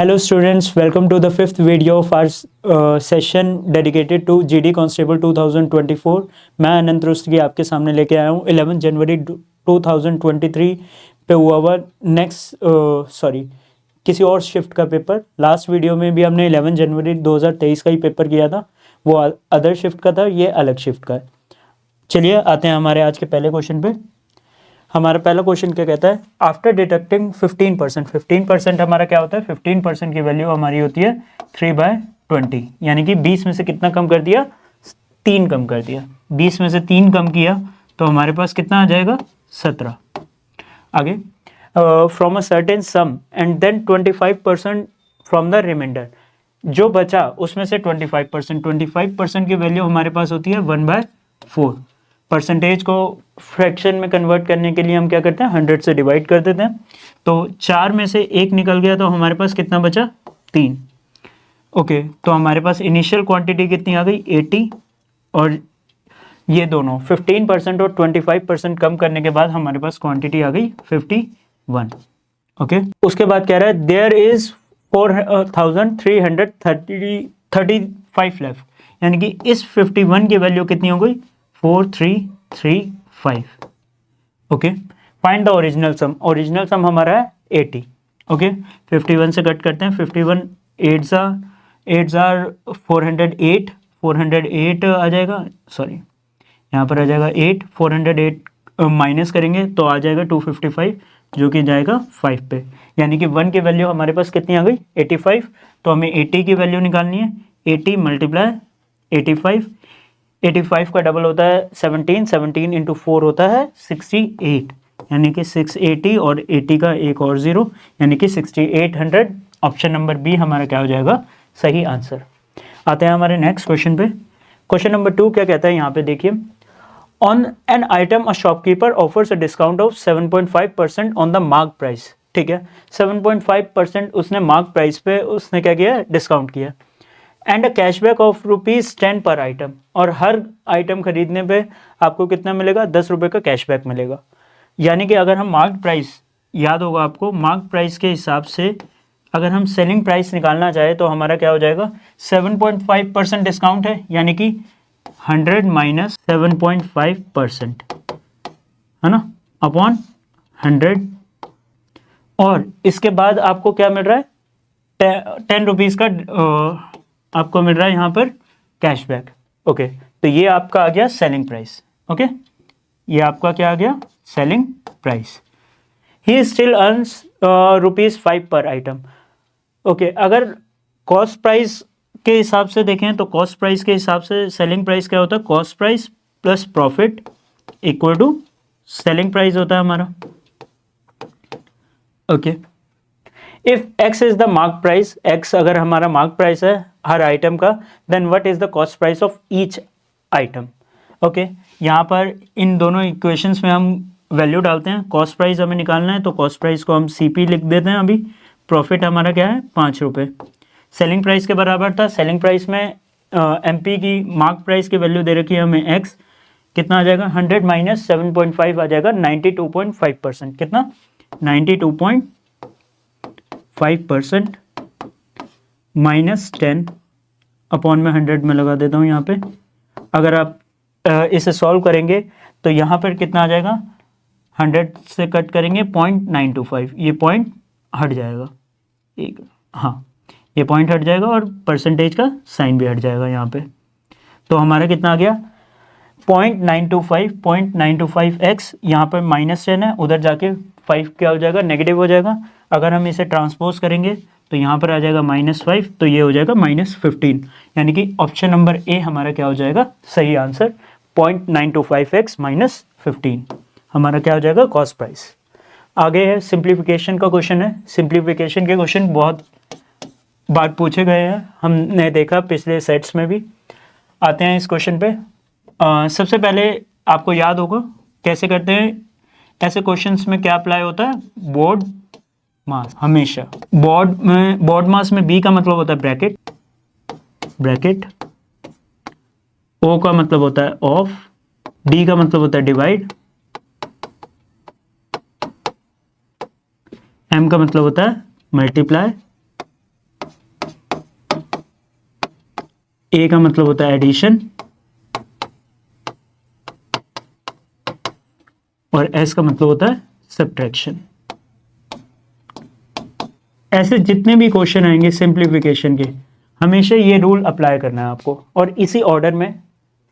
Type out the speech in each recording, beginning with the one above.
Hello students, welcome to the fifth video of our session dedicated to GD Constable 2024। मैं अनंत रुस्तगी आपके सामने लेके आया हूँ 11 जनवरी 2023 पे हुआ हुआ किसी और शिफ्ट का पेपर। लास्ट वीडियो में भी हमने 11 जनवरी 2023 का ही पेपर किया था, वो अदर शिफ्ट का था, ये अलग शिफ्ट का है। चलिए आते हैं हमारे आज के पहले क्वेश्चन पे। हमारा पहला क्वेश्चन क्या कहता है, आफ्टर डिडक्टिंग 15% हमारा क्या होता है, 15% की वैल्यू हमारी होती है 3/20, यानी कि 20 में से कितना कम कर दिया, 3 कम कर दिया। 20 में से 3 कम किया तो हमारे पास कितना आ जाएगा, 17। आगे, from a certain sum and then 25% from the remainder, जो बचा उसमें से 25% की वैल्यू हमारे पास होती है 1/4। परसेंटेज को फ्रैक्शन में कन्वर्ट करने के लिए हम क्या करते हैं, 100 से डिवाइड कर देते हैं। तो 4 में से 1 निकल गया तो हमारे पास कितना बचा, 3। ओके, तो हमारे पास इनिशियल क्वांटिटी कितनी आ गई, 80, और ये दोनों 15% और 25% कम करने के बाद हमारे पास क्वांटिटी आ गई 51। ओके, उसके बाद कह रहा है देयर इज 4335 लेफ्ट, यानी कि इस 51 की वैल्यू कितनी हो गई, 4335। Okay, find the original sum. Original sum हमारा है 80। ओके, 51 से कट करते हैं, 51 8 जार 408, 408 आ जाएगा, सॉरी यहाँ पर आ जाएगा 8, 408 माइनस करेंगे तो आ जाएगा 255, जो कि जाएगा 5 पे, यानी कि 1 की वैल्यू हमारे पास कितनी आ गई, 85। तो हमें 80 की वैल्यू निकालनी है, 80 मल्टीप्लाई 85, 85 का डबल होता है 17, 17 इंटू 4 होता है 68, यानी कि 680 और 80 का एक और 0, यानी कि 6800। ऑप्शन नंबर बी हमारा क्या हो जाएगा, सही आंसर। आते हैं हमारे नेक्स्ट क्वेश्चन पे। क्वेश्चन नंबर 2 क्या कहता है, यहाँ पे देखिए, on an item a shopkeeper offers a discount of 7.5% on the mark price. ठीक है, 7.5% उसने मार्क प्राइस पे उसने क्या किया, डिस्काउंट किया। एंड अ कैशबैक ऑफ ₹10 पर आइटम, और हर आइटम खरीदने पे आपको कितना मिलेगा, 10 रुपये का कैशबैक मिलेगा। यानी कि अगर हम मार्क प्राइस, याद होगा आपको, मार्क प्राइस के हिसाब से अगर हम सेलिंग प्राइस निकालना चाहे तो हमारा क्या हो जाएगा, 7.5% डिस्काउंट है, यानी कि 100 माइनस 7.5%, है ना, अपॉन 100। और इसके बाद आपको क्या मिल रहा है, 10 रुपीज़ का आपको मिल रहा है यहाँ पर कैशबैक। ओके, तो ये आपका आ गया सेलिंग प्राइस। ओके, ये आपका क्या आ गया, selling price. He still earns ₹5 पर आइटम। ओके, अगर कॉस्ट प्राइस के हिसाब से देखें तो कॉस्ट प्राइस के हिसाब से सेलिंग प्राइस क्या होता है, cost price plus profit equal to selling price होता है हमारा। Okay, if x is the mark price, x अगर हमारा मार्क प्राइस है हर आइटम का, then what is the cost price of each item. Okay, यहाँ पर इन दोनों इक्वेशंस में हम वैल्यू डालते हैं। कॉस्ट प्राइस हमें निकालना है तो कॉस्ट प्राइस को हम CP लिख देते हैं अभी। प्रॉफिट हमारा क्या है, 5 रुपये। सेलिंग प्राइस के बराबर था, सेलिंग प्राइस में MP की मार्क प्राइस की वैल्यू दे रखी है हमें x, कितना आ जाएगा, 100 माइनस 7.5 आ जाएगा 92.5%। कितना, 92.5% माइनस 10 अपॉन में 100 में लगा देता हूँ यहाँ पे। अगर आप इसे सॉल्व करेंगे तो यहाँ पर कितना आ जाएगा, 100 से कट करेंगे 0.925, ये पॉइंट हट जाएगा, एक, हाँ ये पॉइंट हट जाएगा और परसेंटेज का साइन भी हट जाएगा यहाँ पे। तो हमारा कितना आ गया, 0.925x, यहाँ पर -10 है, उधर जाके 5 क्या हो जाएगा, नेगेटिव हो जाएगा। अगर हम इसे ट्रांसपोज करेंगे तो यहाँ पर आ जाएगा -5, तो ये हो जाएगा -15, यानी कि ऑप्शन नंबर ए हमारा क्या हो जाएगा, सही आंसर। 0.925x -15 हमारा क्या हो जाएगा, कॉस्ट प्राइस। आगे है सिंप्लीफिकेशन का क्वेश्चन है। सिंप्लीफिकेशन के क्वेश्चन बहुत बार पूछे गए हैं, हमने देखा पिछले सेट्स में भी। आते हैं इस क्वेश्चन पे। सबसे पहले आपको याद होगा कैसे करते हैं ऐसे क्वेश्चंस में, क्या अप्लाई होता है, बोर्ड मास। हमेशा बोर्ड मास में B का मतलब होता है ब्रैकेट, O का मतलब होता है ऑफ, D का मतलब होता है डिवाइड, M का मतलब होता है मल्टीप्लाई, ए का मतलब होता है एडिशन और एस का मतलब होता है सब्ट्रैक्शन। ऐसे जितने भी क्वेश्चन आएंगे सिंप्लीफिकेशन के, हमेशा ये रूल अप्लाई करना है आपको और इसी ऑर्डर में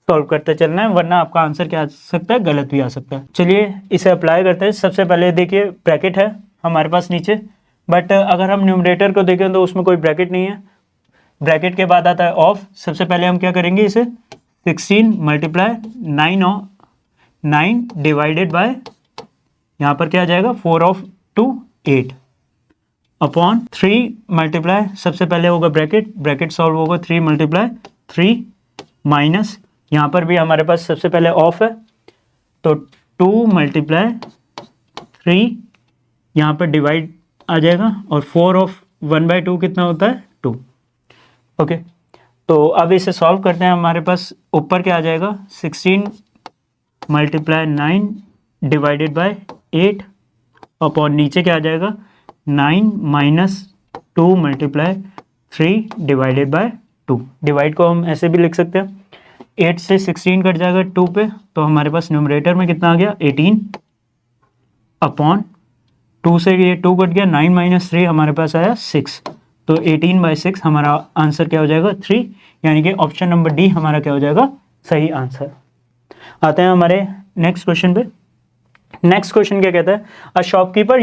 सॉल्व करते चलना है, वरना आपका आंसर क्या आ सकता है, गलत भी आ सकता है। चलिए इसे अप्लाई करते हैं। सबसे पहले देखिए ब्रैकेट है हमारे पास नीचे, बट अगर हम न्यूमरेटर को देखें तो उसमें कोई ब्रैकेट नहीं है। ब्रैकेट के बाद आता है ऑफ। सबसे पहले हम क्या करेंगे, इसे 16 मल्टीप्लाई 9 डिवाइडेड बाय, यहाँ पर क्या आ जाएगा 4 ऑफ 2 8 अपॉन 3 मल्टीप्लाई, सबसे पहले होगा ब्रैकेट, ब्रैकेट सॉल्व होगा 3 मल्टीप्लाई 3 माइनस, यहाँ पर भी हमारे पास सबसे पहले ऑफ है तो 2 मल्टीप्लाई 3, यहाँ पर डिवाइड आ जाएगा और 4 ऑफ 1/2 कितना होता है 2। ओके, तो अब इसे सॉल्व करते हैं। हमारे पास ऊपर क्या आ जाएगा 16 मल्टीप्लाई 9 डिवाइडेड बाय 8 अपॉन नीचे क्या आ जाएगा 9 minus 2 multiply 3 divided by 2। Divide को हम ऐसे भी लिख सकते हैं, 8 से 16 कट जाएगा 2 पे, तो हमारे पास न्यूमरेटर में कितना आ गया 18 अपॉन 2 से ये 2 कट गया, 9 माइनस 3 हमारे पास आया 6, तो 18/6 हमारा आंसर क्या हो जाएगा 3, यानी कि ऑप्शन नंबर डी हमारा क्या हो जाएगा सही आंसर। आते हैं हमारे नेक्स्ट क्वेश्चन पे। नेक्स्ट क्वेश्चन क्या कहता है, a shopkeeper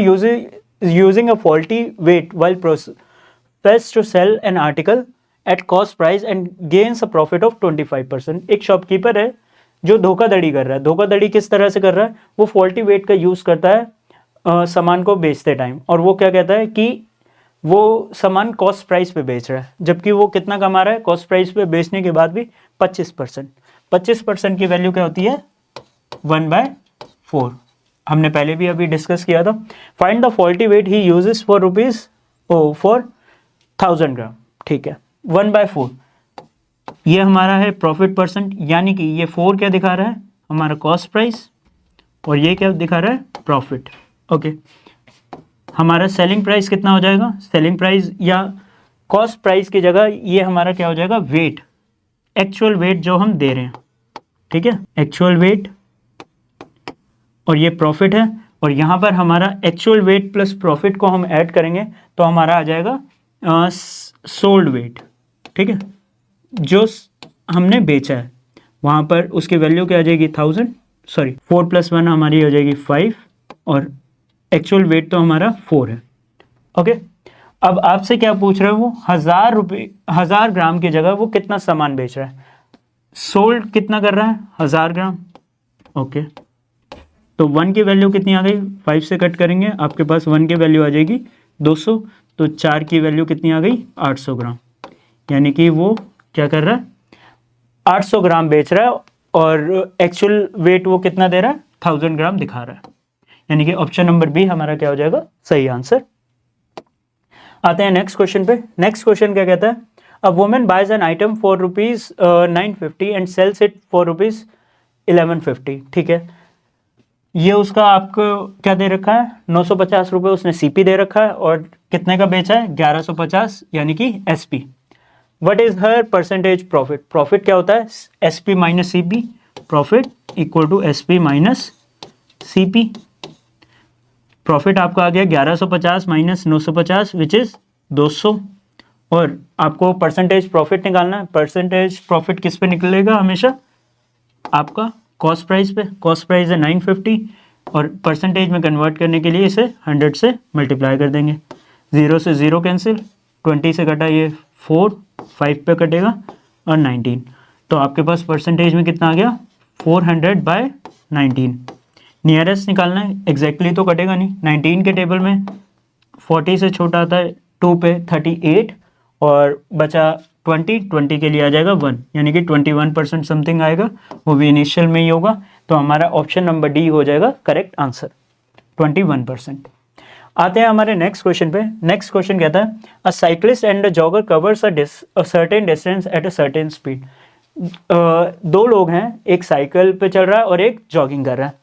using a faulty weight while process to sell an article at cost price and gains a profit of 25%। एक शॉपकीपर है जो धोखाधड़ी कर रहा है। धोखाधड़ी किस तरह से कर रहा है, वो फॉल्टी वेट का यूज करता है सामान को बेचते टाइम, और वो क्या कहता है कि वो सामान कॉस्ट प्राइस पे बेच रहा है, जबकि वो कितना कमा रहा है कॉस्ट प्राइस पे बेचने के बाद भी 25%। 25% की वैल्यू क्या होती है 1/4। हमने पहले भी अभी डिस्कस किया था। Find the faulty weight he uses for for 1000 gram. ठीक है, 1/4 ये हमारा है प्रॉफिट परसेंट, यानी कि ये 4 क्या दिखा रहा है हमारा कॉस्ट प्राइस और ये क्या दिखा रहा है प्रॉफिट। ओके, हमारा सेलिंग प्राइस कितना हो जाएगा, सेलिंग प्राइस या कॉस्ट प्राइस की जगह ये हमारा क्या हो जाएगा वेट, एक्चुअल वेट जो हम दे रहे हैं। ठीक है, एक्चुअल वेट और ये प्रॉफिट है, और यहाँ पर हमारा एक्चुअल वेट प्लस प्रॉफिट को हम ऐड करेंगे तो हमारा आ जाएगा सोल्ड वेट। ठीक है, जो हमने बेचा है वहाँ पर उसकी वैल्यू क्या आ जाएगी 1000, सॉरी 4 + 1 हमारी हो जाएगी 5 और एक्चुअल वेट तो हमारा 4 है। ओके, अब आपसे क्या पूछ रहे हो, वो 1000 ग्राम की जगह वो कितना सामान बेच रहा है, सोल्ड कितना कर रहा है 1000 ग्राम। ओके, तो 1 की वैल्यू कितनी आ गई, 5 से कट करेंगे आपके पास 1 की वैल्यू आ जाएगी 200, तो 4 की वैल्यू कितनी आ गई 800 ग्राम, यानी कि वो क्या कर रहा है 800 ग्राम बेच रहा है और एक्चुअल वेट वो कितना दे रहा है 1000 ग्राम दिखा रहा है, यानी कि ऑप्शन नंबर बी हमारा क्या हो जाएगा सही आंसर। आते हैं नेक्स्ट क्वेश्चन पे। नेक्स्ट क्वेश्चन क्या कहता है, a woman buys an item for ₹950 and sells it for ₹1150। ठीक है, ये उसका आपको क्या दे रखा है 950 रुपये उसने सीपी दे रखा है और कितने का बेचा है 1150, यानी कि SP. What is her percentage profit, profit क्या होता है SP minus CP, profit equal to SP minus CP. Profit आपका आ गया 1150 माइनस 950 विच इज 200, और आपको परसेंटेज प्रॉफिट निकालना है। परसेंटेज प्रॉफिट किस पे निकलेगा हमेशा आपका कॉस्ट प्राइस पे, कॉस्ट प्राइस है 950 और परसेंटेज में कन्वर्ट करने के लिए इसे 100 से मल्टीप्लाई कर देंगे। 0 से 0 कैंसिल, 20 से कटा ये 4, 5 पे कटेगा और 19, तो आपके पास परसेंटेज में कितना आ गया 400/19। नियरेस्ट निकालना है, एग्जैक्टली तो कटेगा नहीं, 19 के टेबल में 40 से छोटा आता है 2 पे 38 और बचा 20 के लिए आ जाएगा 1, यानी कि 21% समथिंग आएगा, वो भी इनिशियल में ही होगा, तो हमारा ऑप्शन नंबर डी हो जाएगा करेक्ट आंसर 21%। आते हैं हमारे नेक्स्ट क्वेश्चन पे। नेक्स्ट क्वेश्चन कहता है अ cyclist and a jogger covers a certain distance at a certain speed. दो लोग हैं, एक साइकिल पे चल रहा है और एक जॉगिंग कर रहा है,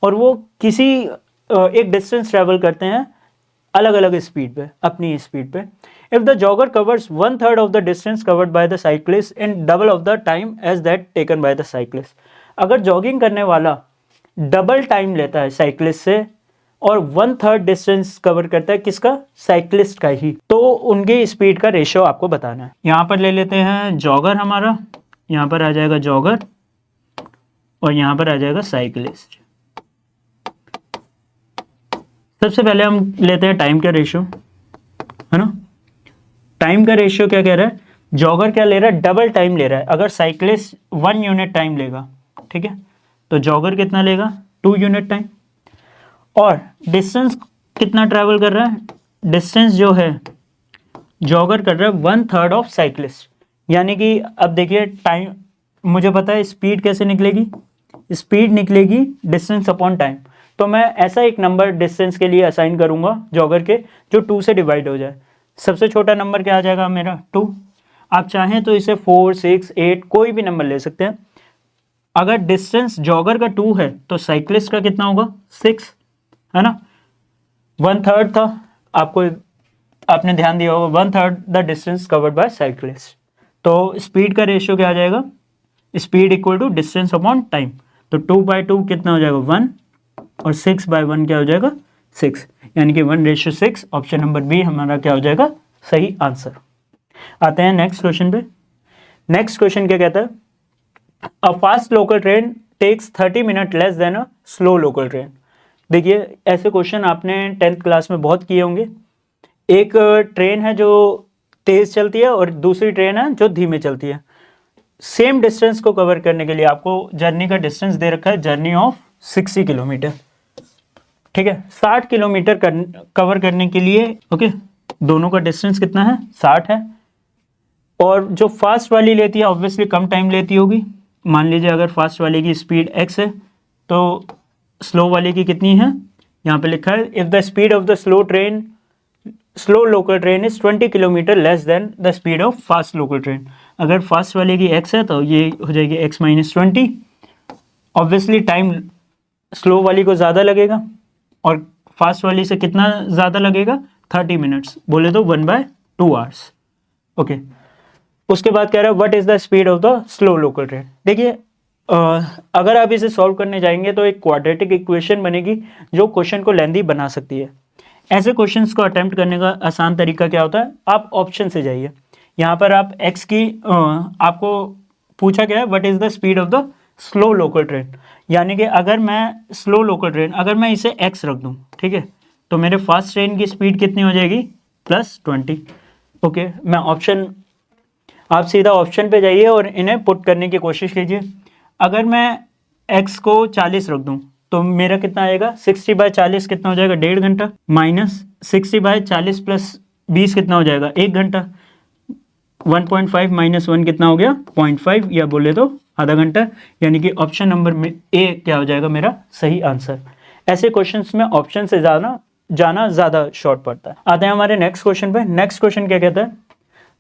और वो किसी एक डिस्टेंस ट्रेवल करते हैं अलग अलग स्पीड पे, अपनी स्पीड पे। If the jogger covers 1/3 of the distance covered by the cyclist in double of the time as that taken by the cyclist, अगर जॉगिंग करने वाला डबल टाइम लेता है साइक्लिस्ट से और 1/3 डिस्टेंस कवर करता है किसका, साइक्लिस्ट का ही, तो उनकी स्पीड का रेशियो आपको बताना है। यहाँ पर ले लेते हैं जॉगर, हमारा यहाँ पर आ जाएगा जॉगर और यहाँ पर आ जाएगा साइक्लिस्ट। सबसे पहले हम लेते हैं टाइम का रेशियो, है ना। टाइम का रेशियो क्या कह रहा है, जॉगर क्या ले रहा है, डबल टाइम ले रहा है। अगर साइक्लिस्ट 1 यूनिट टाइम लेगा, ठीक है, तो जॉगर कितना लेगा, 2 यूनिट टाइम। और डिस्टेंस कितना ट्रैवल कर रहा है, डिस्टेंस जो है जॉगर कर रहा है 1/3 ऑफ साइक्लिस्ट, यानी कि अब देखिए टाइम, मुझे पता है स्पीड कैसे निकलेगी, स्पीड निकलेगी डिस्टेंस अपॉन टाइम। तो मैं ऐसा एक नंबर डिस्टेंस के लिए असाइन करूंगा जॉगर के जो 2 से डिवाइड हो जाए। सबसे छोटा नंबर क्या आ जाएगा मेरा, 2। आप चाहें तो इसे 4, 6, 8 कोई भी नंबर ले सकते हैं। अगर डिस्टेंस जॉगर का 2 है तो साइक्लिस्ट का कितना होगा, 6, है ना। 1/3 था, आपने ध्यान दिया होगा, 1/3 the distance covered by cyclist. तो स्पीड का रेशियो क्या आ जाएगा, speed equal to distance upon time. तो 2/2 कितना हो जाएगा, 1, और 6/1 क्या हो जाएगा, 6, यानी कि 1:6। ऑप्शन नंबर बी हमारा क्या हो जाएगा, सही आंसर। आते हैं नेक्स्ट क्वेश्चन पे। नेक्स्ट क्वेश्चन क्या कहता है, a fast local train takes 30 minute less than a slow local train. देखिए ऐसे क्वेश्चन आपने 10th क्लास में बहुत किए होंगे। एक ट्रेन है जो तेज चलती है और दूसरी ट्रेन है जो धीमे चलती है। सेम डिस्टेंस को कवर करने के लिए आपको जर्नी का डिस्टेंस दे रखा है, जर्नी ऑफ 60 किलोमीटर, ठीक है। 60 किलोमीटर कवर करने के लिए, ओके, दोनों का डिस्टेंस कितना है, 60 है। और जो फास्ट वाली लेती है ऑब्वियसली कम टाइम लेती होगी। मान लीजिए अगर फास्ट वाले की स्पीड x है तो स्लो वाले की कितनी है, यहाँ पे लिखा है if the speed of the slow local train is 20 kilometre less than the speed of fast local train. अगर फास्ट वाले की x है तो ये हो जाएगी x - 20। ऑब्वियसली टाइम स्लो वाली को ज़्यादा लगेगा और फास्ट वाली से कितना ज़्यादा लगेगा, 30 मिनट्स, बोले तो 1/2 आवर्स, ओके। उसके बाद कह रहा है what is the speed of the slow local train. देखिए अगर आप इसे सॉल्व करने जाएंगे तो एक क्वाड्रेटिक इक्वेशन बनेगी जो क्वेश्चन को लेंथी बना सकती है। ऐसे क्वेश्चंस को अटेम्प्ट करने का आसान तरीका क्या होता है, आप ऑप्शन से जाइए। यहाँ पर आप x की आपको पूछा गया है what is the speed of the slow local train, यानी कि अगर मैं स्लो लोकल ट्रेन अगर मैं इसे x रख दूँ, ठीक है, तो मेरे फास्ट ट्रेन की स्पीड कितनी हो जाएगी, +20, ओके। मैं ऑप्शन, आप सीधा ऑप्शन पे जाइए और इन्हें पुट करने की कोशिश कीजिए। अगर मैं x को 40 रख दूं तो मेरा कितना आएगा, 60/40 कितना हो जाएगा, 1.5 घंटा, माइनस 60/40 + 20 कितना हो जाएगा, 1 घंटा। 1.5 - 1 कितना हो गया, 0.5, या बोले तो आधा घंटा, यानी कि ऑप्शन नंबर में ए क्या हो जाएगा मेरा सही आंसर। ऐसे क्वेश्चंस में ऑप्शन से जाना ज़्यादा शॉर्ट पड़ता है। आते हैं हमारे नेक्स्ट क्वेश्चन पे। नेक्स्ट क्वेश्चन क्या कहता है,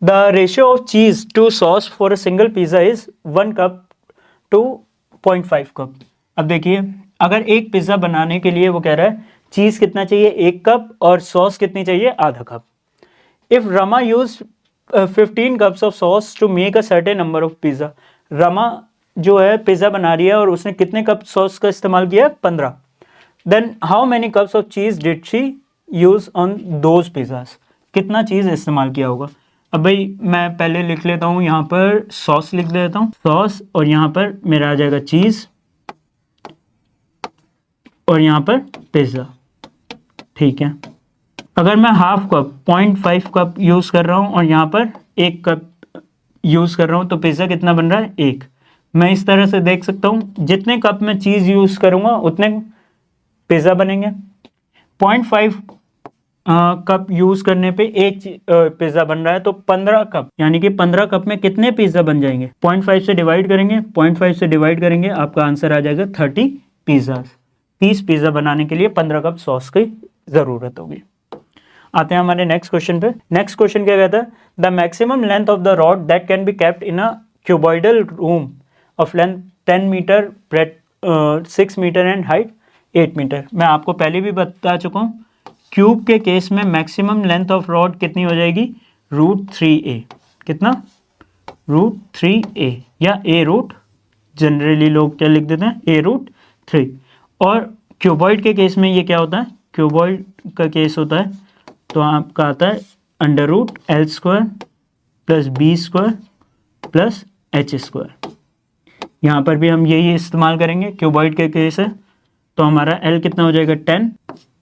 the ratio of cheese to sauce for a single pizza is 1 cup to 0.5 cup. अब देखिए अगर एक पिज्ज़ा बनाने के लिए वो कह रहा है चीज़ कितना चाहिए, 1 कप, और सॉस कितनी चाहिए, आधा cup. If Rama use 15 cups of sauce to make a certain number of pizza. Rama जो है पिज़्ज़ा बना रही है और उसने कितने कप सॉस का इस्तेमाल किया, 15। Then how many cups of cheese did she use on those pizzas. कितना चीज़ इस्तेमाल किया होगा। अब भाई मैं पहले लिख लेता हूँ, यहाँ पर सॉस लिख देता हूँ, सॉस, और यहाँ पर मेरा आ जाएगा चीज़, और यहाँ पर पिज़्ज़ा, ठीक है। अगर मैं हाफ कप 0.5 कप यूज़ कर रहा हूँ और यहाँ पर 1 कप यूज़ कर रहा हूँ तो पिज़्ज़ा कितना बन रहा है, 1। मैं इस तरह से देख सकता हूँ जितने कप मैं चीज़ यूज़ करूँगा उतने पिज़्ज़ा बनेंगे। 0.5 कप यूज़ करने पे एक पिज़्ज़ा बन रहा है तो 15 कप, यानी कि 15 कप में कितने पिज़्ज़ा बन जाएंगे, 0.5 से डिवाइड करेंगे, 0.5 से डिवाइड करेंगे, आपका आंसर आ जाएगा 30 पिज़्ज़ा। 30 पिज़्ज़ा बनाने के लिए 15 कप सॉस की ज़रूरत होगी। आते हैं हमारे नेक्स्ट क्वेश्चन पे। नेक्स्ट क्वेश्चन क्या कहता है, the maximum length of the rod that can be kept in a cuboidal room of length 10 metre, breadth 6 metre and height 8 metre. मैं आपको पहले भी बता चुका हूँ क्यूब के केस में मैक्सिमम लेंथ ऑफ रॉड कितनी हो जाएगी, √3a। कितना, √3a या a√, जनरली लोग क्या लिख देते हैं, a√3। और क्यूबॉइड के केस में ये क्या होता है, क्यूबॉइड का केस होता है तो आपका आता है √L² + b² + h²। यहाँ पर भी हम यही इस्तेमाल करेंगे, क्यूबॉइड के केस है तो हमारा L कितना हो जाएगा,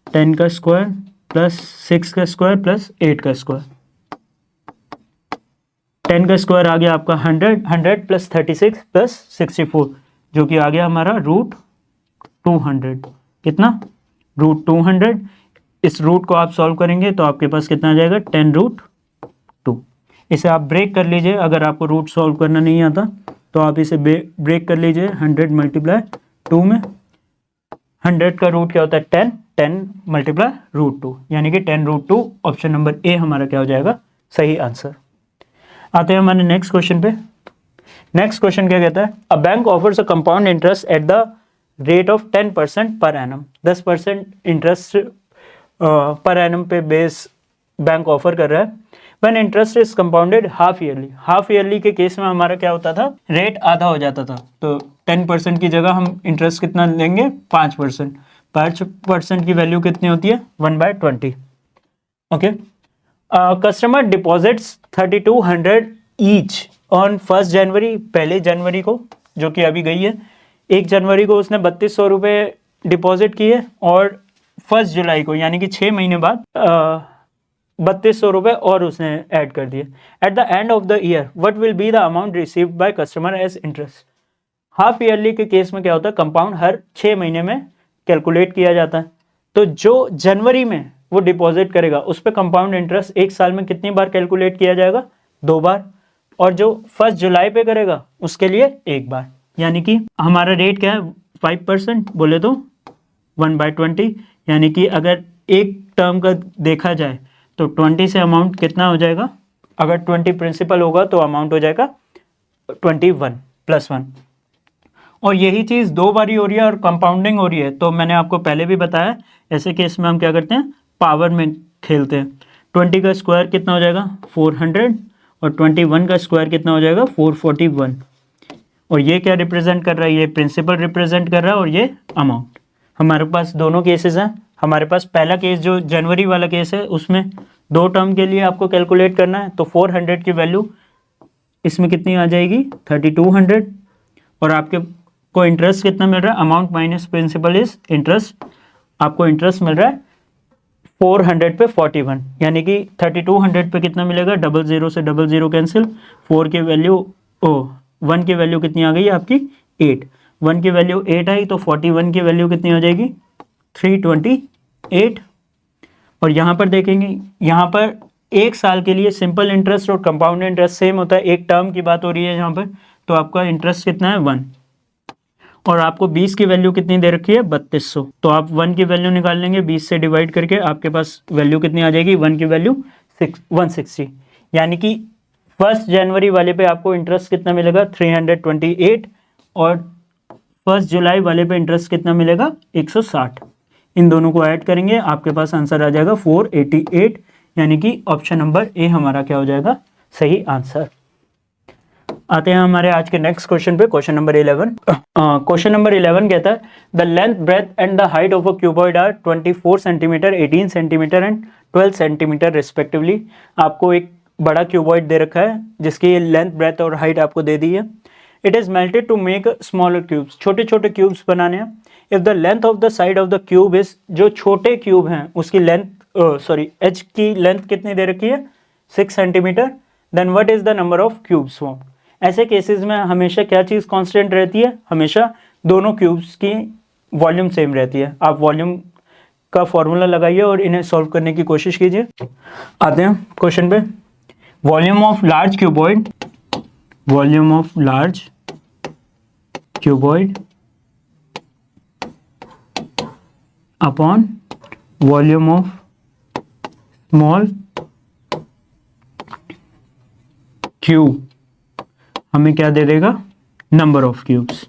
10 का स्क्वायर प्लस 6 का स्क्वायर प्लस 8 का स्क्वायर। 10 का स्क्वायर आ गया आपका 100 प्लस 36 प्लस 64 जो कि आ गया हमारा √200। कितना, √200। इस रूट को आप सॉल्व करेंगे तो आपके पास कितना आ जाएगा, 10√2। इसे आप ब्रेक कर लीजिए, अगर आपको रूट सॉल्व करना नहीं आता तो आप इसे ब्रेक कर लीजिए 100 × 2 में। 100 का रूट क्या होता है, 10 × √2 यानी कि 10√2। ऑप्शन नंबर ए हमारा क्या हो जाएगा, सही आंसर। आते हैं हमारे नेक्स्ट क्वेश्चन पे। नेक्स्ट क्वेश्चन क्या कहता है, a bank offers a compound interest at the rate of 10% per annum. 10% interest per annum पे बेस बैंक ऑफर कर रहा है। When interest is compounded half yearly. Half yearly के केस में हमारा क्या होता था, रेट आधा हो जाता था, तो 10% की जगह हम इंटरेस्ट कितना लेंगे, 5%। 5% की वैल्यू कितनी होती है, 1/20। Okay, customer deposits 3200 each on 1 जनवरी, पहले जनवरी को, जो कि अभी गई है। 1 जनवरी को उसने 3200 रुपये डिपॉजिट किए और 1 जुलाई को यानी कि 6 महीने बाद 3200 रुपये और उसने ऐड कर दिए। At the end of the year what will be the amount received by customer as interest. Half yearly के केस में क्या होता है, कंपाउंड हर 6 महीने में कैलकुलेट किया जाता है। तो जो जनवरी में वो डिपॉजिट करेगा उस पर कंपाउंड इंटरेस्ट 1 साल में कितनी बार कैलकुलेट किया जाएगा, 2 बार। और जो 1 जुलाई पे करेगा उसके लिए 1 बार। यानी कि हमारा रेट क्या है, 5% बोले तो 1/20। यानी कि अगर एक टर्म का देखा जाए तो 20 से अमाउंट कितना हो जाएगा, अगर 20 प्रिंसिपल होगा तो अमाउंट हो जाएगा 21 + 1। और यही चीज़ 2 बारी हो रही है और कंपाउंडिंग हो रही है, तो मैंने आपको पहले भी बताया ऐसे केस में हम क्या करते हैं, पावर में खेलते हैं। 20 का स्क्वायर कितना हो जाएगा, 400, और 21 का स्क्वायर कितना हो जाएगा, 441। और ये क्या रिप्रेजेंट कर रहा है, ये प्रिंसिपल रिप्रेजेंट कर रहा है और ये अमाउंट। हमारे पास दोनों केसेस हैं। हमारे पास पहला केस जो जनवरी वाला केस है उसमें 2 टर्म के लिए आपको कैलकुलेट करना है, तो 400 की वैल्यू इसमें कितनी आ जाएगी, 3200। और आपके को इंटरेस्ट कितना मिल रहा है, amount minus principal is interest. आपको इंटरेस्ट मिल रहा है 400 पे 41, यानी कि 3200 पे कितना मिलेगा, 00 से 00 कैंसिल, 4 की वैल्यू 1 की वैल्यू कितनी आ गई आपकी 8। 1 की वैल्यू 8 आई तो 41 की वैल्यू कितनी हो जाएगी, 328। और यहाँ पर देखेंगे, यहाँ पर 1 साल के लिए सिंपल इंटरेस्ट और कंपाउंड इंटरेस्ट सेम होता है। एक टर्म की बात हो रही है यहाँ पर, तो आपका इंटरेस्ट कितना है 1। और आपको 20 की वैल्यू कितनी दे रखी है, 3200। तो आप 1 की वैल्यू निकाल लेंगे 20 से डिवाइड करके, आपके पास वैल्यू कितनी आ जाएगी, 1 की वैल्यू 160। यानी कि 1 जनवरी वाले पे आपको इंटरेस्ट कितना मिलेगा, 328। और 1 जुलाई वाले पे इंटरेस्ट कितना मिलेगा, 160। इन दोनों को ऐड करेंगे आपके पास आंसर आ जाएगा 488। यानी कि ऑप्शन नंबर ए हमारा क्या हो जाएगा, सही आंसर। आते हैं हमारे आज के नेक्स्ट क्वेश्चन पे, क्वेश्चन नंबर 11। क्वेश्चन नंबर 11 कहता है the length, breadth and the height of a cuboid are 24 centimetre, 18 centimetre and 12 centimetre respectively. आपको एक बड़ा क्यूबॉइड दे रखा है जिसकी लेंथ, ब्रेथ और हाइट आपको दे दी है। It is melted to make smaller cubes. छोटे छोटे क्यूब्स बनाने हैं। If the length of the side of the cube is, जो छोटे क्यूब हैं उसकी लेंथ, एज की लेंथ कितनी दे रखी है, 6 centimetre, then what is the number of cubes form. ऐसे केसेस में हमेशा क्या चीज़ कांस्टेंट रहती है, हमेशा दोनों क्यूब्स की वॉल्यूम सेम रहती है। आप वॉल्यूम का फॉर्मूला लगाइए और इन्हें सॉल्व करने की कोशिश कीजिए। आते हैं क्वेश्चन पे। Volume of large cuboid, volume of large cuboid upon volume of small cube हमें क्या दे देगा, नंबर ऑफ क्यूब्स।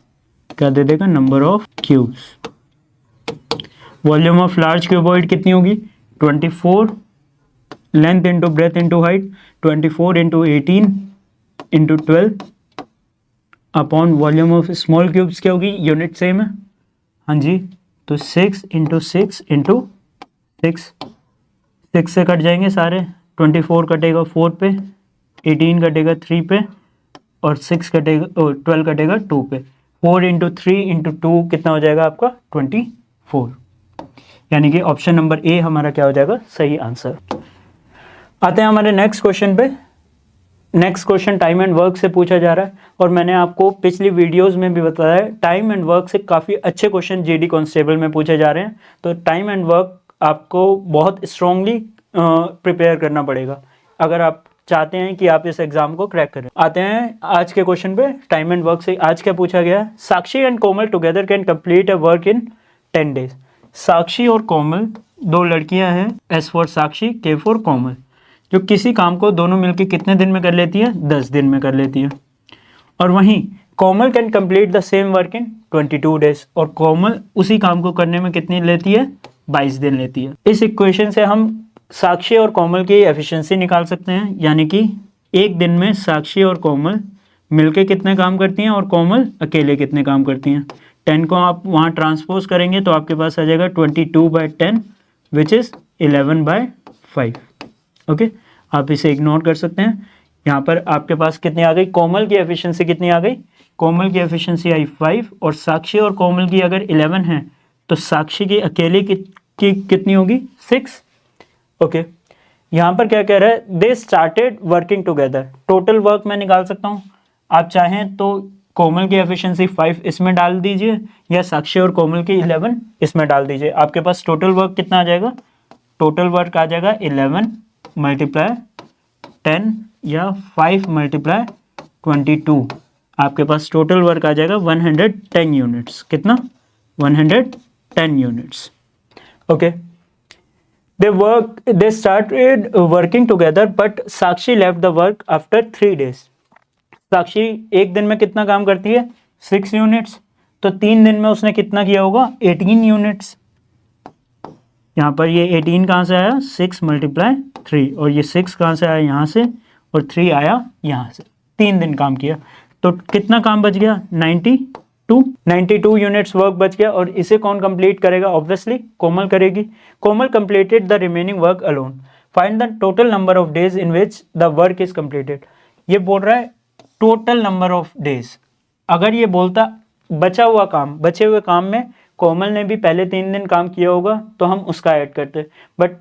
क्या दे देगा, number of cubes. Volume of large cuboid कितनी होगी, 24 length into breadth into height, 24 into 18 into 12 upon volume of small cubes क्या होगी, unit same है, हाँ जी, तो 6 इंटू 6 इंटू 6 से कट जाएंगे सारे, 24 कटेगा 4 पे, 18 कटेगा 3 पे, और 6 कटेगा 12 कटेगा 2 पे। 4 इंटू 3 इंटू 2 कितना हो जाएगा आपका 24, यानी कि ऑप्शन नंबर ए हमारा क्या हो जाएगा सही आंसर। आते हैं हमारे नेक्स्ट क्वेश्चन पे। Next question time and work से पूछा जा रहा है, और मैंने आपको पिछली वीडियोस में भी बताया है टाइम एंड वर्क से काफ़ी अच्छे क्वेश्चन जीडी कांस्टेबल में पूछे जा रहे हैं। तो टाइम एंड वर्क आपको बहुत स्ट्रांगली प्रिपेयर करना पड़ेगा अगर आप चाहते हैं कि आप इस एग्जाम को क्रैक करें। आते हैं आज के क्वेश्चन पे। टाइम एंड वर्क से आज क्या पूछा गया है, Sakshi and Komal together can complete a work in 10 days. Sakshi और कोमल दो लड़कियां हैं, एस फॉर साक्षी, के फॉर कोमल, जो किसी काम को दोनों मिलकर कितने दिन में कर लेती है, 10 दिन में कर लेती है। और वहीं Komal can complete the same work in 22 days, और कोमल उसी काम को करने में कितनी लेती है, 22 दिन लेती है। इस इक्वेशन से हम साक्षी और कोमल की एफिशिएंसी निकाल सकते हैं, यानी कि एक दिन में साक्षी और कोमल मिलके कितने काम करती हैं और कोमल अकेले कितने काम करती हैं। 10 को आप वहाँ ट्रांसपोज करेंगे तो आपके पास आ जाएगा 22/10 विच इज़ 11/5। ओके, आप इसे इग्नोर कर सकते हैं। यहाँ पर आपके पास कितनी आ गई, कोमल की एफिशिएंसी कितनी आ गई, कोमल की एफिशिएंसी आई 5, और साक्षी और कोमल की अगर 11 है तो साक्षी की अकेले की कितनी होगी, 6। ओके, यहाँ पर क्या कह रहा है, they started working together. Total work मैं निकाल सकता हूँ, आप चाहें तो कोमल की एफिशिएंसी 5 इसमें डाल दीजिए, या साक्षी और कोमल की 11 इसमें डाल दीजिए। आपके पास टोटल वर्क कितना आ जाएगा, टोटल वर्क आ जाएगा 11 मल्टीप्लाई 10 या 5 मल्टीप्लाई 22। आपके पास टोटल वर्क आ जाएगा 110 यूनिट्स। कितना, 110 units. Okay, they started working together but Sakshi left the work after 3 days। साक्षी एक दिन में कितना काम करती है, 6 यूनिट्स, तो 3 दिन में उसने कितना किया होगा, 18 यूनिट्स। यहाँ पर ये 18 कहाँ से आया, 6 मल्टीप्लाई 3, और ये 6 कहाँ से आया, यहाँ से, और 3 आया यहाँ से। 3 दिन काम किया, तो कितना काम बच गया, 92 यूनिट्स वर्क बच गया। और इसे कौन कंप्लीट करेगा, ऑब्वियसली कोमल करेगी। Komal completed the remaining work alone, find the total number of days in which the work is completed. ये बोल रहा है टोटल नंबर ऑफ डेज। अगर ये बोलता बचा हुआ काम, बचे हुए काम में कोमल ने भी पहले 3 दिन काम किया होगा तो हम उसका ऐड करते, बट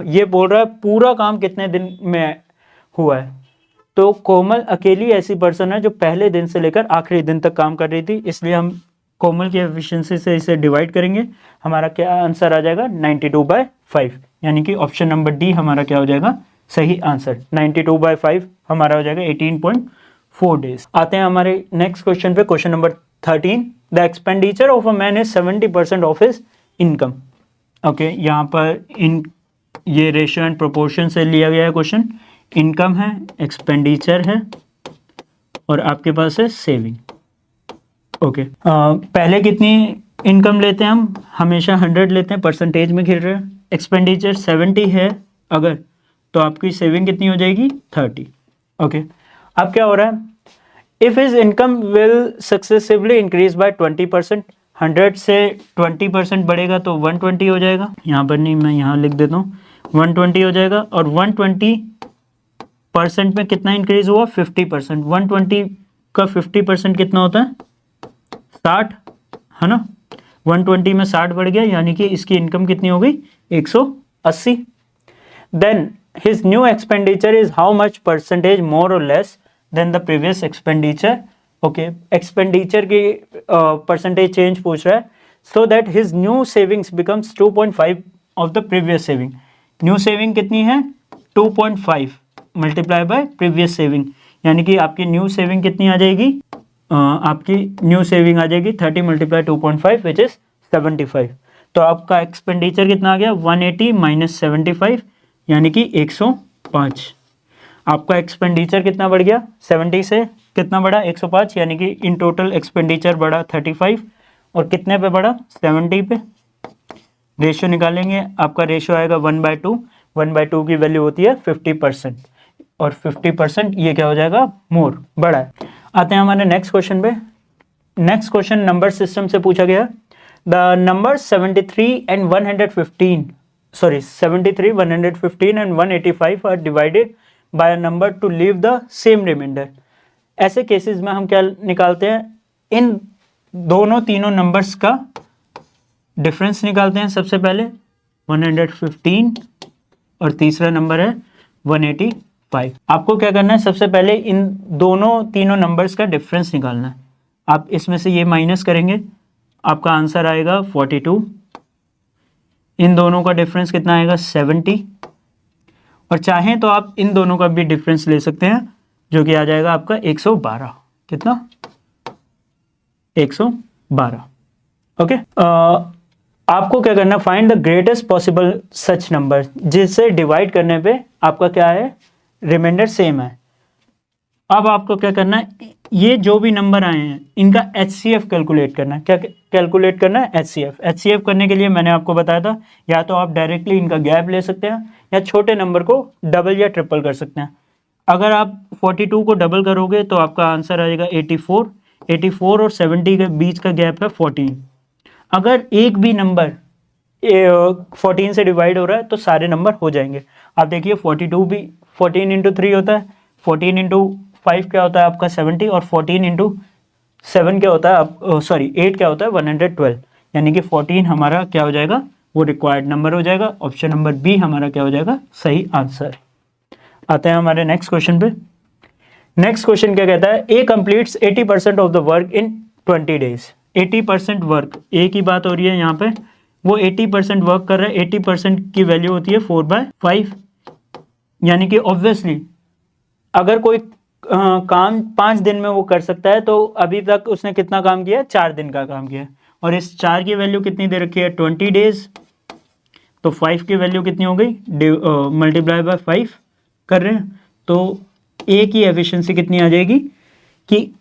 ये बोल रहा है पूरा काम कितने दिन में हुआ है। तो कोमल अकेली ऐसी पर्सन है जो पहले दिन से लेकर आखिरी दिन तक काम कर रही थी, इसलिए हम कोमल की एफिशिएंसी से इसे डिवाइड करेंगे। हमारा क्या आंसर आ जाएगा, 92/5, यानी कि ऑप्शन नंबर डी हमारा क्या हो जाएगा सही आंसर। 92/5 हमारा हो जाएगा 18.4 डेज। आते हैं हमारे नेक्स्ट क्वेश्चन पे, question number 13। The expenditure of a man is 70% of his income. Okay, यहाँ पर ये रेशियो एंड प्रोपोर्शन से लिया गया है क्वेश्चन। इनकम है, एक्सपेंडिचर है, और आपके पास है सेविंग। ओके, पहले कितनी इनकम लेते हैं हम, हमेशा 100 लेते हैं, परसेंटेज में खेल रहे हैं। एक्सपेंडिचर 70 है अगर, तो आपकी सेविंग कितनी हो जाएगी, 30। ओके, अब क्या हो रहा है, if his income will successively increase by 20%, 100 से 20% बढ़ेगा तो 120 हो जाएगा। यहाँ पर नहीं, मैं यहाँ लिख देता हूँ, 120 हो जाएगा। और 120% में कितना इंक्रीज हुआ, 50%। 120 का 50% कितना होता है, 60 है ना। 120 में 60 बढ़ गया, यानी कि इसकी इनकम कितनी हो गई, 180। Then his new expenditure is how much percentage more और less than the previous expenditure. Okay, expenditure की परसेंटेज चेंज पूछ रहा है, so that his new savings becomes 2.5 of the previous saving. New saving कितनी है, 2.5 मल्टीप्लाई बाय प्रीवियस सेविंग, यानी कि आपकी न्यू सेविंग कितनी आ जाएगी, आपकी न्यू सेविंग आ जाएगी 30 मल्टीप्लाई 2.5 विच इज 75। तो आपका एक्सपेंडिचर कितना आ गया, 180 माइनस 75, यानी कि 105। आपका एक्सपेंडिचर कितना बढ़ गया, 70 से कितना बढ़ा, 105, यानी कि इन टोटल एक्सपेंडिचर बढ़ा 35, और कितने पे बढ़ा, 70 पे। रेशियो निकालेंगे, आपका रेशियो आएगा 1/2, 1/2 की वैल्यू होती है 50%, और 50% ये क्या हो जाएगा, मोर, बड़ा है। आते हैं हमारे नेक्स्ट क्वेश्चन पे। नेक्स्ट क्वेश्चन नंबर सिस्टम से पूछा गया। The number 73 and 115, sorry 73, 115 and 185 are divided by a number to leave the same remainder. ऐसे केसेस में हम क्या निकालते हैं, इन दोनों तीनों नंबर्स का डिफरेंस निकालते हैं। सबसे पहले 115 और तीसरा नंबर है 185। आपको क्या करना है, सबसे पहले इन दोनों तीनों नंबर्स का डिफरेंस निकालना है। आप इसमें से ये माइनस करेंगे, आपका आंसर आएगा 42। इन दोनों का डिफरेंस कितना आएगा, 70। और चाहें तो आप इन दोनों का भी डिफरेंस ले सकते हैं, जो कि आ जाएगा आपका 112। कितना, 112। ओके। आपको क्या करना, find the greatest possible such number, जिसे डिवाइड करने पे आपका क्या है, रिमाइंडर सेम है। अब आपको क्या करना है, ये जो भी नंबर आए हैं इनका HCF कैलकुलेट करना है। क्या कैलकुलेट करना है, HCF। HCF करने के लिए मैंने आपको बताया था, या तो आप डायरेक्टली इनका गैप ले सकते हैं, या छोटे नंबर को डबल या ट्रिपल कर सकते हैं। अगर आप 42 को डबल करोगे तो आपका आंसर आएगा 84। 84 और 70 के बीच का गैप है 14। अगर एक भी नंबर 14 से डिवाइड हो रहा है तो सारे नंबर हो जाएंगे। आप देखिए 42 भी 14 इंटू 3 होता है, 14 इंटू 5 क्या होता है आपका 70, और 14 इंटू 7 क्या होता है, आप 8 क्या होता है 112। यानी कि 14 हमारा क्या हो जाएगा, वो रिक्वायर्ड नंबर हो जाएगा। ऑप्शन नंबर बी हमारा क्या हो जाएगा, सही आंसर। आते हैं हमारे नेक्स्ट क्वेश्चन पे। नेक्स्ट क्वेश्चन क्या कहता है, A completes 80% of the work in 20 days. 80% work, A की बात हो रही है यहाँ पे, वो 80% वर्क कर रहा है। 80% की वैल्यू होती है 4/5। यानी कि ऑब्वियसली अगर कोई काम 5 दिन में वो कर सकता है, तो अभी तक उसने कितना काम किया है, 4 दिन का काम किया है। और इस 4 की वैल्यू कितनी दे रखी है, 20 डेज। तो 5 की वैल्यू कितनी हो गई, मल्टीप्लाई बाय 5 कर रहे हैं, तो ए की एफिशिएंसी कितनी आ जाएगी, कि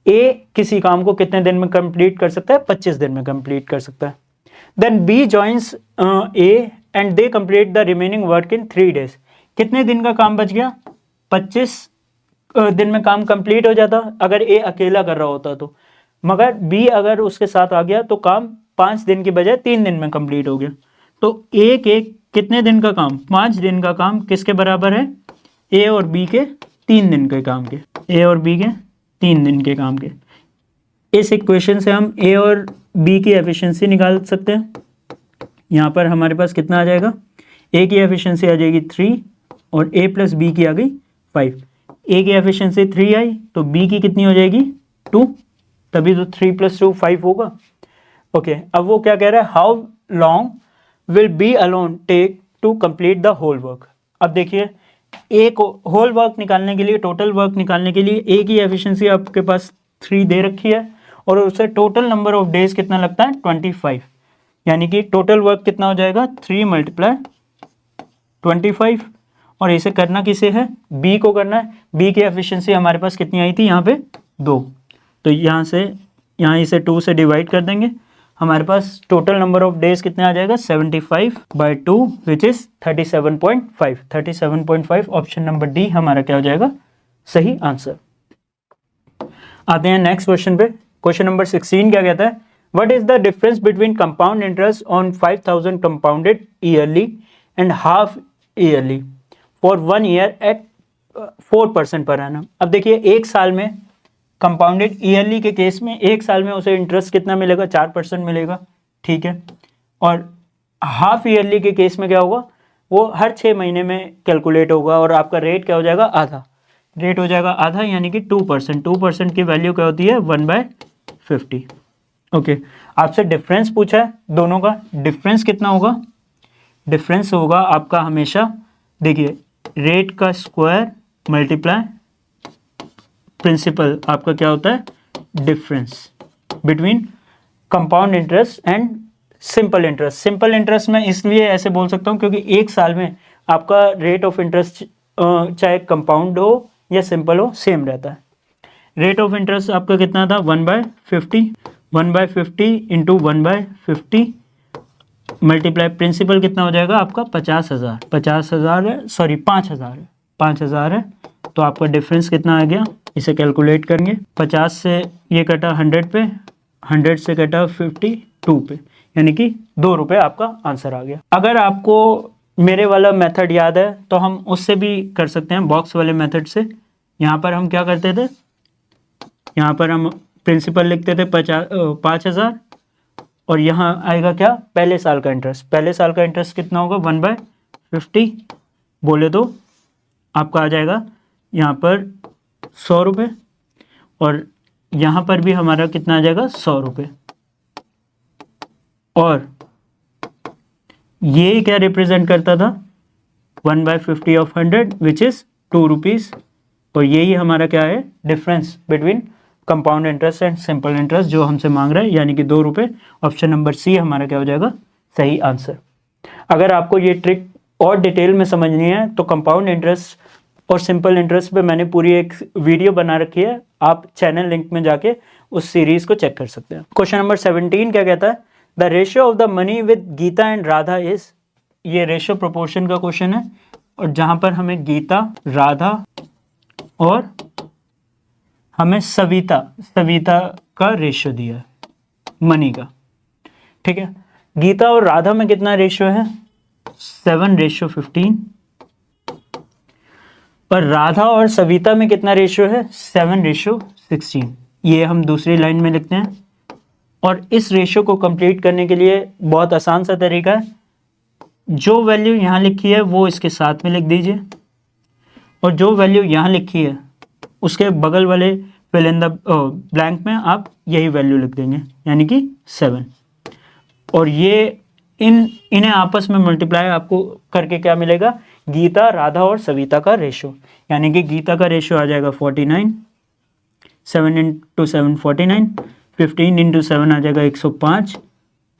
ए किसी काम को कितने दिन में कंप्लीट कर सकता है, 25 दिन में कंप्लीट कर सकता है। Then B joins A and they complete the remaining work in 3 days. कितने दिन का काम बच गया, 25 दिन में काम कंप्लीट हो जाता अगर ए अकेला कर रहा होता तो। मगर बी अगर उसके साथ आ गया तो काम 5 दिन की बजाय 3 दिन में कंप्लीट हो गया। तो ए के कितने दिन का काम, 5 दिन का काम किसके बराबर है, ए और बी के 3 दिन के काम के। ए और बी के 3 दिन के काम के। इस इक्वेशन से हम ए और बी की एफिशिएंसी निकाल सकते हैं। यहाँ पर हमारे पास कितना आ जाएगा, ए की एफिशिएंसी आ जाएगी 3 और ए प्लस बी की आ गई 5। ए की एफिशिएंसी 3 आई तो बी की कितनी हो जाएगी 2, तभी तो 3 + 2 5 होगा। ओके, अब वो क्या कह रहा है, how long will B alone take to complete the whole work. अब देखिए ए को होल वर्क निकालने के लिए, टोटल वर्क निकालने के लिए ए की एफिशिएंसी आपके पास 3 दे रखी है, और उससे टोटल नंबर ऑफ डेज कितना लगता है 25। यानी कि टोटल वर्क कितना हो जाएगा 3 × 25। और इसे करना किसे है, बी को करना है। बी की एफिशिएंसी हमारे पास कितनी आई थी यहाँ पे 2, तो यहाँ इसे 2 से डिवाइड कर देंगे। हमारे पास टोटल नंबर ऑफ डेज कितने आ जाएगा 75/2 which is 37.5। 37.5 option number D हमारा क्या हो जाएगा, सही आंसर। आते हैं नेक्स्ट क्वेश्चन पे। क्वेश्चन नंबर 16 क्या कहता है, what is the difference between compound interest on 5000 compounded yearly and half yearly for 1 year at 4% per annum. अब देखिए एक साल में कंपाउंडेड ईयरली के केस में एक साल में उसे इंटरेस्ट कितना मिलेगा, 4% मिलेगा, ठीक है। और हाफ ईयरली के केस में क्या होगा, वो हर 6 महीने में कैलकुलेट होगा, और आपका रेट क्या हो जाएगा, आधा रेट हो जाएगा, आधा यानी कि 2%। 2% की वैल्यू क्या होती है 1/50। ओके, आपसे डिफरेंस पूछा है, दोनों का डिफरेंस कितना होगा, डिफरेंस होगा आपका हमेशा, देखिए रेट का स्क्वायर मल्टीप्लाई प्रिंसिपल, आपका क्या होता है difference between compound interest and simple interest. Simple interest में इसलिए ऐसे बोल सकता हूँ क्योंकि एक साल में आपका रेट ऑफ इंटरेस्ट चाहे कंपाउंड हो या सिंपल हो सेम रहता है। रेट ऑफ इंटरेस्ट आपका कितना था 1/50, 1/50 इंटू 1/50 मल्टीप्लाई प्रिंसिपल कितना हो जाएगा आपका 50,000, 50,000 है, सॉरी 5,000 है, 5,000 है, तो आपका डिफरेंस कितना आ गया, इसे कैलकुलेट करेंगे। 50 से ये कटा 100 पे, 100 से कटा 52 पे, यानी कि 2 रुपये आपका आंसर आ गया। अगर आपको मेरे वाला मेथड याद है तो हम उससे भी कर सकते हैं, बॉक्स वाले मेथड से। यहाँ पर हम क्या करते थे, यहाँ पर हम प्रिंसिपल लिखते थे 5,000 और यहाँ आएगा क्या, पहले साल का इंटरेस्ट। पहले साल का इंटरेस्ट कितना होगा, 1/50 बोले तो आपका आ जाएगा यहाँ पर 100 रुपये, और यहाँ पर भी हमारा कितना आ जाएगा 100 रुपये। और ये क्या रिप्रेजेंट करता था, 1/50 ऑफ 100 विच इज़ 2 रुपीज़। और यही हमारा क्या है, difference between compound interest and simple interest जो हमसे मांग रहा है, यानी कि 2 रुपये। ऑप्शन नंबर सी हमारा क्या हो जाएगा सही आंसर। अगर आपको ये ट्रिक और डिटेल में समझनी है तो कंपाउंड इंटरेस्ट और सिंपल इंटरेस्ट पे मैंने पूरी एक वीडियो बना रखी है, आप चैनल लिंक में जाके उस सीरीज को चेक कर सकते हैं। क्वेश्चन नंबर 17 क्या कहता है, the ratio of the money with Geeta and Radha is, ये रेशियो प्रोपोर्शन का क्वेश्चन है, और जहां पर हमें गीता, राधा और हमें सविता का रेशियो दिया है मनी का, ठीक है। गीता और राधा में कितना रेशियो है, 7:15, पर राधा और सविता में कितना रेशियो है, 7:16। ये हम दूसरी लाइन में लिखते हैं। और इस रेशियो को कंप्लीट करने के लिए बहुत आसान सा तरीका है, जो वैल्यू यहाँ लिखी है वो इसके साथ में लिख दीजिए, और जो वैल्यू यहाँ लिखी है उसके बगल वाले फिल इन द ब्लैंक में आप यही वैल्यू लिख देंगे, यानी कि 7। और ये इन्हें आपस में मल्टीप्लाई आपको करके क्या मिलेगा, गीता, राधा और सविता का रेशियो, यानी कि गीता का रेशियो आ जाएगा 49, 7 × 7 49, 15 × 7 आ जाएगा 105,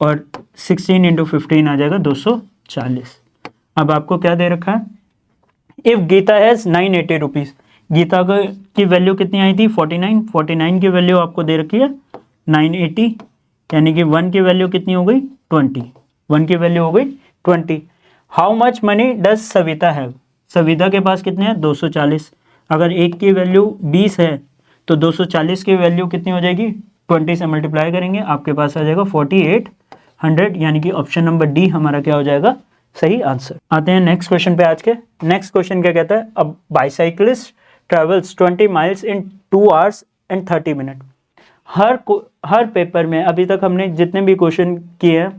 और 16 × 15 आ जाएगा 240। अब आपको क्या दे रखा है, if Geeta has 980 rupees, Geeta की वैल्यू कितनी आई थी 49, 49 की वैल्यू आपको दे रखी है 980, यानी कि 1 की वैल्यू कितनी हो गई 20, 1 की वैल्यू हो गई 20। How much money does Savita have, Savita के पास कितने हैं 240। अगर एक की वैल्यू 20 है तो 240 की वैल्यू कितनी हो जाएगी, 20 से मल्टीप्लाई करेंगे, आपके पास आ जाएगा 4800, यानी कि ऑप्शन नंबर डी हमारा क्या हो जाएगा सही आंसर। आते हैं नेक्स्ट क्वेश्चन पे। आज के नेक्स्ट क्वेश्चन क्या कहता है, अब bicyclist travels 20 miles in 2 hours and 30 minutes। हर पेपर में अभी तक हमने जितने भी क्वेश्चन किए हैं,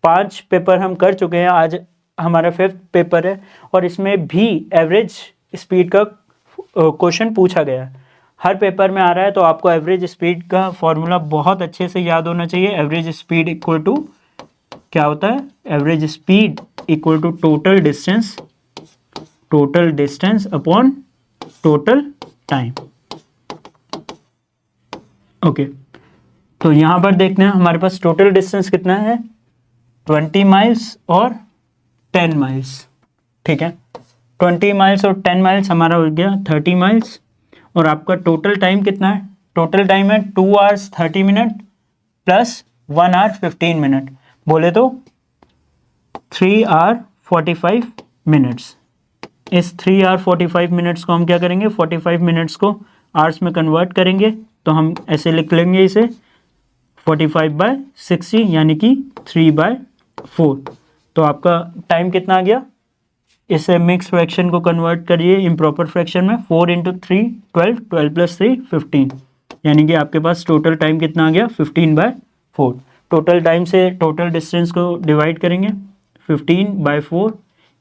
5 पेपर हम कर चुके हैं, आज हमारा 5th पेपर है, और इसमें भी एवरेज स्पीड का क्वेश्चन पूछा गया है। हर पेपर में आ रहा है, तो आपको एवरेज स्पीड का फॉर्मूला बहुत अच्छे से याद होना चाहिए। एवरेज स्पीड इक्वल टू क्या होता है, average speed equal to total distance upon total time. Okay, तो यहां पर देखते हैं हमारे पास टोटल डिस्टेंस कितना है, 20 माइल्स और 10 माइल्स, ठीक है। 20 माइल्स और 10 माइल्स हमारा हो गया 30 माइल्स, और आपका टोटल टाइम कितना है, टोटल टाइम है 2 hours 30 minutes plus 1 hour 15 minutes, बोले तो 3 hour 45 minutes। इस 3 hour 45 minutes को हम क्या करेंगे, 45 minutes को आवर्स में कन्वर्ट करेंगे, तो हम ऐसे लिख लेंगे इसे 45/60, यानी कि 3/4। तो आपका टाइम कितना आ गया, इसे मिक्स फ्रैक्शन को कन्वर्ट करिए इम्प्रॉपर फ्रैक्शन में, 4 × 3 12, 12 + 3 15, यानी कि आपके पास टोटल टाइम कितना आ गया 15/4। टोटल टाइम से टोटल डिस्टेंस को डिवाइड करेंगे, 15/4,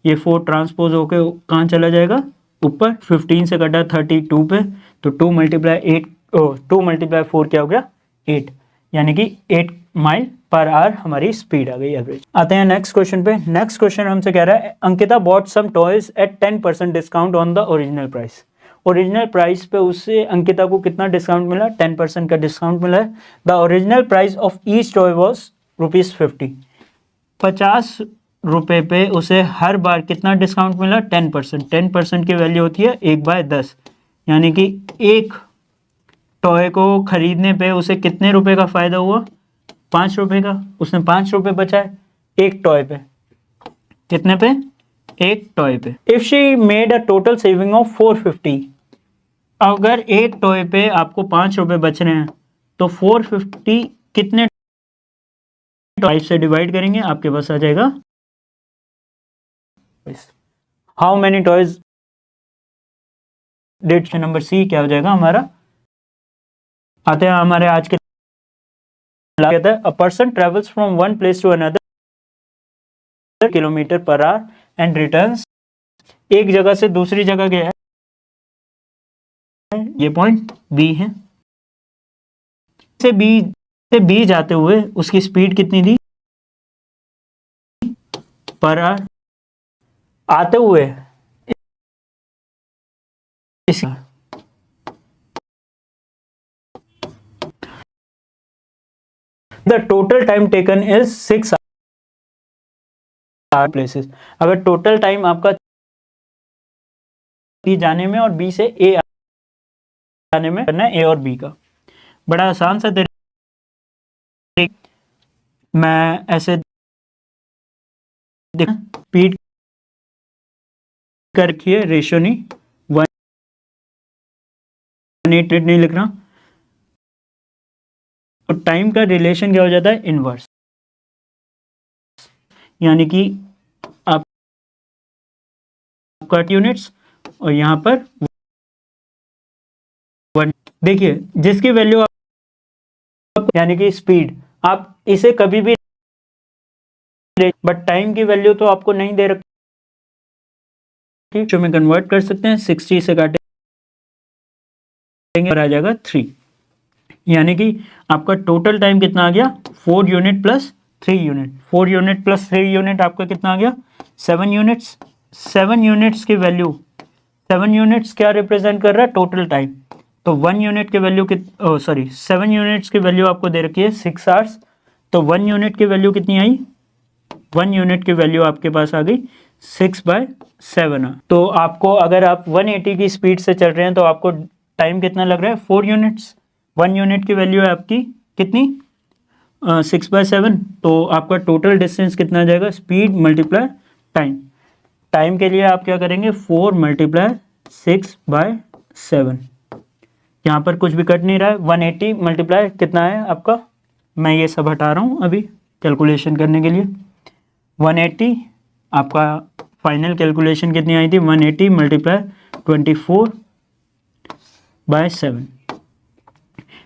ये 4 ट्रांसपोज होके कहाँ चला जाएगा ऊपर, 15 से कटा 32 पे, तो 2 × 4 क्या हो गया 8, यानी कि 8 माइल पर आवर हमारी स्पीड आ गई एवरेज। आते हैं नेक्स्ट क्वेश्चन पे। नेक्स्ट क्वेश्चन हमसे कह रहा है, Ankita bought some toys at 10% discount on the original price. Original price पे उससे अंकिता को कितना डिस्काउंट मिला, 10% का डिस्काउंट मिला है। The original price of each toy was ₹50। 50 रुपये पे उसे हर बार कितना डिस्काउंट मिला, 10%। 10% की वैल्यू होती है 1/10, यानी कि एक टॉय को खरीदने पे उसे कितने रुपए का फ़ायदा हुआ, 5 रुपये का। उसने 5 रुपये बचाए, एक टॉय पे, कितने पे? एक टॉय पे। If she made a total saving of 450, अगर एक टॉय पे आपको 5 रुपए बच रहे हैं तो 450 कितने 5 से डिवाइड करेंगे, आपके पास आ जाएगा how many toys did, number C क्या हो जाएगा हमारा। आते हैं हमारे आज के, a person travels from one place to another kilometre per hour and returns, एक जगह से दूसरी जगह गया है, ये पॉइंट बी है, से बी जाते हुए उसकी स्पीड कितनी थी पर आवर, आते हुए इस the total time taken is 6 hour places. अगर टोटल टाइम आपका बी जाने में और बी से ए आने में करना है, ए और बी का, बड़ा आसान सा तरीका, मैं ऐसे स्पीड कर रखिए, रेशियो नहीं 1:8 नहीं लिख रहा, तो टाइम का रिलेशन क्या हो जाता है, इनवर्स, यानी कि आपका यूनिट्स और यहां पर 1। देखिए जिसकी वैल्यू यानी कि स्पीड, आप इसे कभी भी, बट टाइम की वैल्यू तो आपको नहीं दे रखी, जो में कन्वर्ट कर सकते हैं, 60 से काटेंगे और आ जाएगा 3, यानी कि आपका टोटल टाइम कितना आ गया, 4 unit plus 3 unit, 4 unit plus 3 unit आपका कितना आ गया, 7 यूनिट्स। 7 यूनिट्स की वैल्यू, 7 यूनिट्स क्या रिप्रेजेंट कर रहा है, टोटल टाइम, तो 1 यूनिट की वैल्यू 7 यूनिट्स की वैल्यू आपको दे रखी है 6 आवर्स, तो 1 यूनिट की वैल्यू कितनी आई, 1 यूनिट की वैल्यू आपके पास आ गई 6/7। तो आपको अगर आप 180 की स्पीड से चल रहे हैं तो आपको टाइम कितना लग रहा है, 4 यूनिट्स। 1 यूनिट की वैल्यू है आपकी कितनी, 6/7, तो आपका टोटल डिस्टेंस कितना आ जाएगा, स्पीड मल्टीप्लाई टाइम। टाइम के लिए आप क्या करेंगे, 4 × 6/7, यहाँ पर कुछ भी कट नहीं रहा है, 180 मल्टीप्लाई कितना है आपका, मैं ये सब हटा रहा हूँ अभी कैलकुलेशन करने के लिए, 180 आपका फाइनल कैलकुलेशन कितनी आई थी, 180 × 24/7,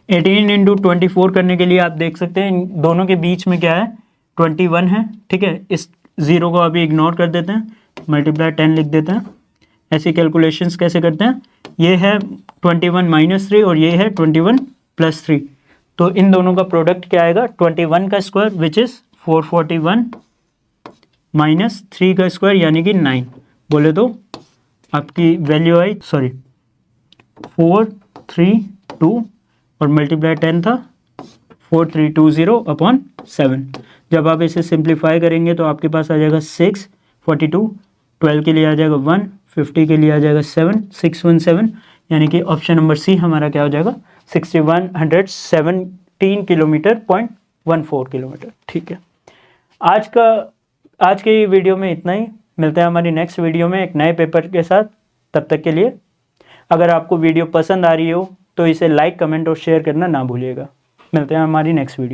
18 × 24 करने के लिए आप देख सकते हैं इन दोनों के बीच में क्या है, 21 है, ठीक है, इस जीरो को अभी इग्नोर कर देते हैं, मल्टीप्लाई 10 लिख देते हैं। ऐसी कैलकुलेशंस कैसे करते हैं, ये है 21 - 3 और ये है 21 + 3, तो इन दोनों का प्रोडक्ट क्या आएगा, 21 का स्क्वायर विच इज़ 441 - 3 का स्क्वायर यानी कि 9, बोले तो आपकी वैल्यू आई 432 और मल्टीप्लाई 10 था 4320/7। जब आप इसे सिंप्लीफाई करेंगे तो आपके पास आ जाएगा 6, 42, 12 के लिए आ जाएगा 1, 50 के लिए आ जाएगा 7, 617, यानी कि ऑप्शन नंबर सी हमारा क्या हो जाएगा, 6117 किलोमीटर 0.14 किलोमीटर। ठीक है, आज के वीडियो में इतना ही, मिलते हैं हमारी नेक्स्ट वीडियो में एक नए पेपर के साथ। तब तक के लिए अगर आपको वीडियो पसंद आ रही हो तो इसे लाइक, कमेंट और शेयर करना ना भूलिएगा। मिलते हैं हमारी नेक्स्ट वीडियो।